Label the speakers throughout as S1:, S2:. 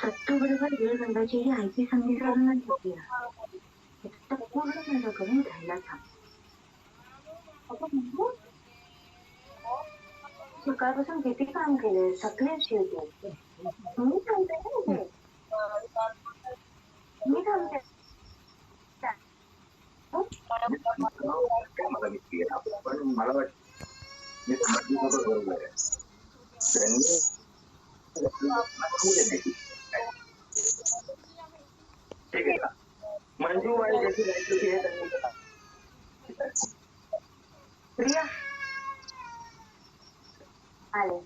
S1: सत्तूबरोबर वेळ घालवायची ही आईची संधी साधूनच होती. पूर्ण माझ्याकडून घ्यायला सकाळपासून किती काम केले, सगळे शिवते. मी थांबते ना इथे. मी थांबते.
S2: पण मला वाटतं मी बरोबर आहे. ठीक आहे का? मंजू आणि त्याची लाईट हे त्यांनी
S1: प्रिया आले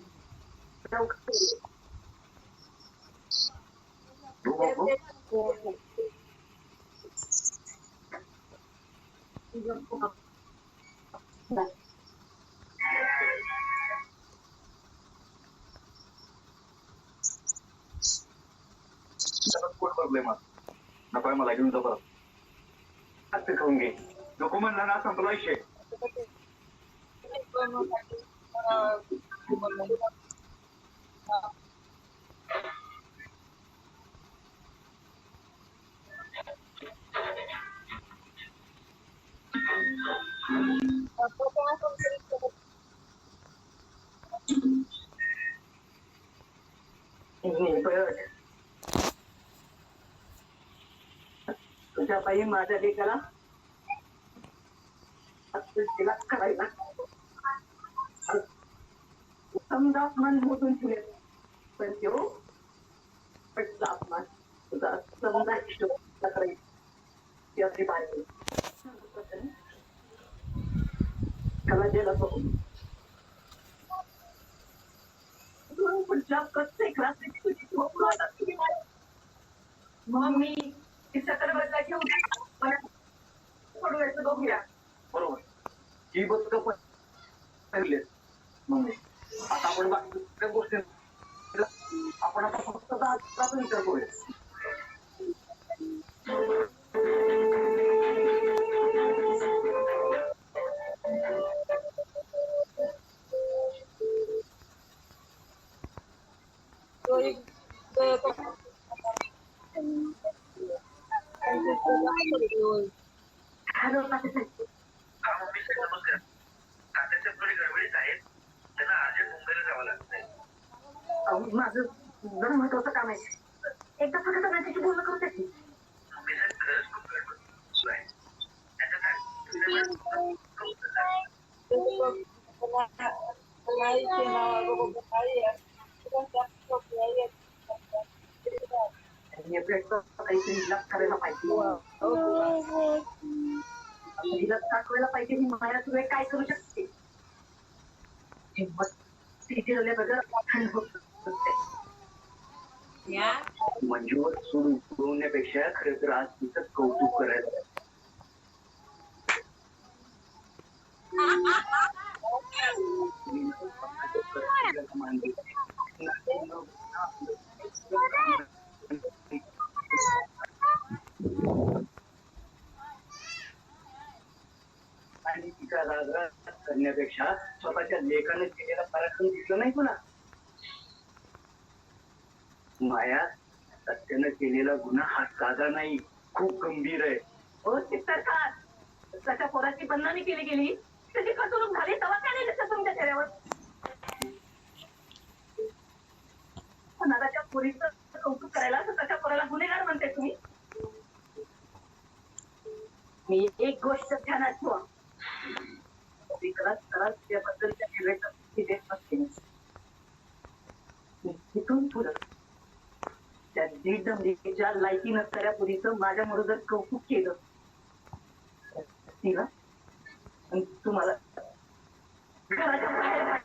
S2: नको मला घेऊन जा परत खाऊन घे. नको म्हणला ना संपला विषय. तुझ्या बाई माझ्या लेकाला तिला करायला समजा मन मोठून ठेवले, पण तो पटला अपमान तुझा समजा करायची अशी पाहिजे त्याला जेला बघून पुढच्या प्रत्येक रात्री तुझी झोप लागली. मग मी ती सतर बदला घेऊन पडवायचं बघूया. बरोबर ही बघ पण मग आता आपण बाकी दुसऱ्या गोष्टी आपण आता फक्त विचार करूया. माझं जरा महत्वाचं काम आहे. एकदा फक्त माझ्याशी बोलणं करू शकते. करायला पाहिजे ही माया तुला काय करू शकते. मंजूवर सोडून उडवण्यापेक्षा खरं तर आज तिचं कौतुक करायचं. आणि तिचा रागराग करण्यापेक्षा स्वतःच्या लेखाने केलेला पराक्रम दिसला नाही तुला. माया सत्यानं केलेला गुन्हा हा साधा नाही, खूप गंभीर आहे. हो चित्तरकार, त्याच्या पोराची बंधनी केली गेली, त्याची फसवणूक झाली तेव्हा त्याने दिसत तुमच्या चेहऱ्यावर. नादाच्या पोरीचं कौतुक करायला तर त्याच्या पोराला गुन्हेगार म्हणते तुम्ही. मी एक गोष्ट ध्यानात ठेवा, त्याबद्दलच्या निर्णय देत नसते. तिथून पुढं त्या दीडच्या लायकी नसणाऱ्या पुरीचं माझ्या बरोबर कौतुक केलं तिला तुम्हाला घराच्या बाहेर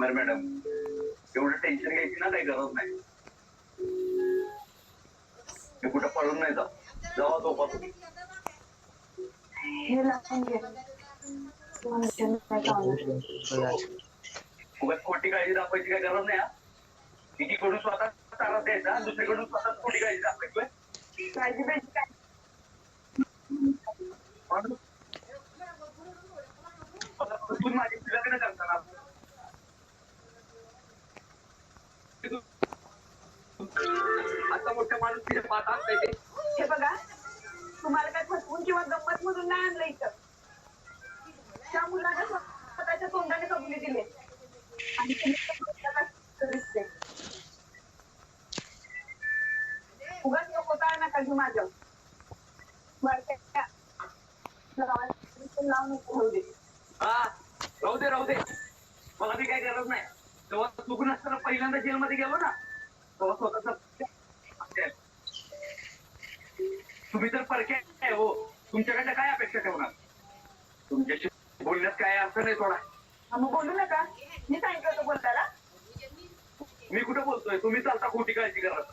S2: बरं मॅडम, एवढं टेन्शन घ्यायची ना काही गरज नाही. मी कुठं पळून नाही जावा झोपा तुम्ही.
S1: हे लावून घे.
S2: उगाच खोटी काळजी दाखवायची काही गरज नाही. हा, एकीकडून स्वतः त्रास द्यायचा, दुसरीकडून स्वतः खोटी काळजी दाखवायची. काळजी पाहिजे काय माणूस तुम्ही माझी लग्न करताना आता मोठ्या माणूस तिच्या पाच आणता येते. हे बघा, तुम्हाला काय फसवून किंवा गंमत मधून नाही आणलं इथं. त्या मुलाने स्वतःच्या तोंडाने कबुली दिले आणि दिसते. उगाच नको काय नका घेऊ माझं. हा, राहू दे राहू दे, मला बी काही गरज नाही. तेव्हा चुकून असताना पहिल्यांदा जेलमध्ये गेलो ना, तेव्हा स्वतःच तुम्ही तर परके आहे हो, तुमच्याकडनं काय अपेक्षा ठेवणार. तुमच्याशी बोलण्यात काय अर्थ नाही थोडा. मग बोलू नका, मी सांगितलं होतं बोलताना. मी कुठं बोलतोय, तुम्ही चालता खोटी काळजी करत.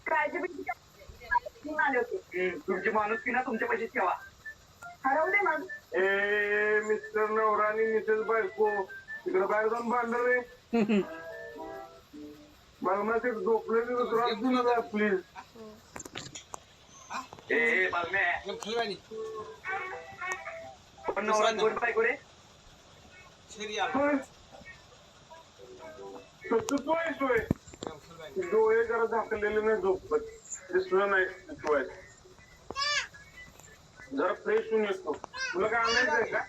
S2: काळजी बिळजी आले होते. तुमची माणुसकी ना तुमच्या पैसे ठेवा. हरवू दे मग. मिस्टर नवरा आणि मिसेस बायको तिकडे बाहेर जाऊन भांडण रे. मला ते झोपलेली त्रास देऊ नका प्लीज. ए बालम्या, पण नवरा कोण बायको रे? डोळे जरा झाकलेले नाही झोपत, दिसलं नाही शिवाय. जरा फ्रेश होऊन येतो. तुला काय आणायचंय का?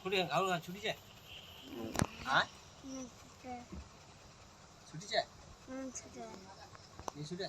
S3: कुठे घालू छुटीच्या हा छुटीच्या छुट्या